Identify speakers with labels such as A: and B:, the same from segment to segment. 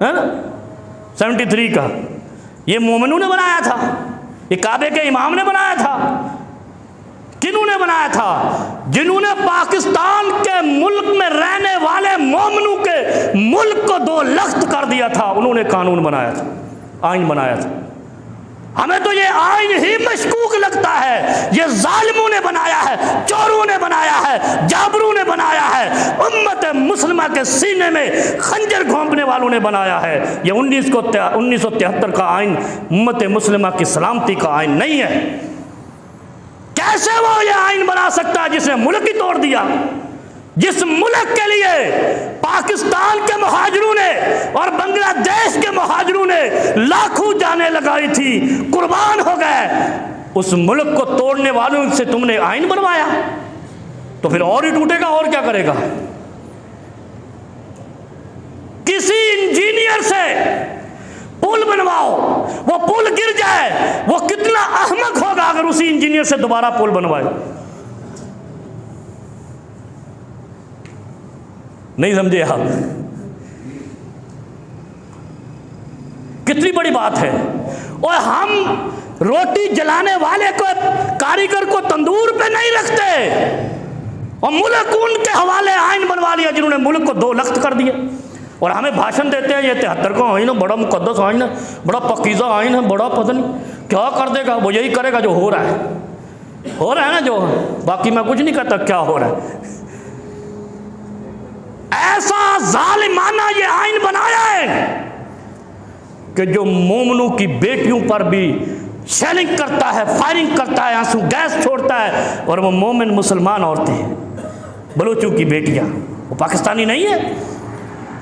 A: है ना, 73 का। ये मोमिनों ने बनाया था, ये काबे के इमाम ने बनाया था। किन्होंने बनाया था? जिन्होंने पाकिस्तान के मुल्क में रहने वाले मोमिनों के मुल्क को 2 लख्त कर दिया था, उन्होंने कानून बनाया था, आइन बनाया था। हमें तो ये आइन ही मशकूक लगता है, ये जालिमों ने बनाया है, चोरों ने बनाया है, जाबरों ने बनाया है, उम्मत मुस्लिमा के सीने में खंजर घोंपने वालों ने बनाया है। ये 1973 का आइन उम्मत मुस्लिमा की सलामती का आइन नहीं है। कैसे वो ये आइन बना सकता है जिसने मुल्क ही तोड़ दिया? जिस मुल्क के लिए पाकिस्तान के मुहाजिरों ने और बांग्लादेश के मुहाजिरों ने लाखों जानें लगाई थी, कुर्बान हो गए, उस मुल्क को तोड़ने वालों से तुमने आइन बनवाया, तो फिर और ही टूटेगा, और क्या करेगा? किसी इंजीनियर से पुल बनवाओ, वो पुल गिर जाए, वो कितना अहमक होगा अगर उसी इंजीनियर से दोबारा पुल बनवाए। नहीं समझे आप? कितनी बड़ी बात है। और हम रोटी जलाने वाले को, कारीगर को तंदूर पे नहीं रखते, और मुल्क उनके हवाले आइन बनवा लिया जिन्होंने मुल्क को 2 लख्त कर दिया। और हमें भाषण देते हैं ये 73 का आइन है, बड़ा मुकद्दस आइन है, बड़ा पकीज़ा आइन है, बड़ा पता नहीं क्या कर देगा। वो यही करेगा जो हो रहा है ना, जो बाकी मैं कुछ नहीं कहता क्या हो रहा है। ऐसा जालिमाना ये आइन बनाया है कि जो मोमिनों की बेटियों पर भी शेलिंग करता है, फायरिंग करता है, आंसू गैस छोड़ता है, और वो मोमिन मुसलमान औरतें हैं, बलूचों की बेटियां, वो पाकिस्तानी नहीं है।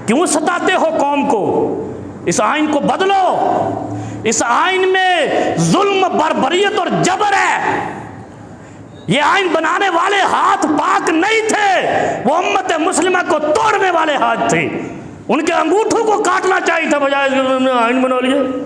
A: क्यों सताते हो कौम को? इस आइन को बदलो। इस आइन में जुल्म, बर्बरियत और जबर है। ये आइन बनाने वाले हाथ पाक नहीं थे, वो उम्मत मुस्लिमा को तोड़ने वाले हाथ थे। उनके अंगूठों को काटना चाहिए था, बजाय आइन बना लिया।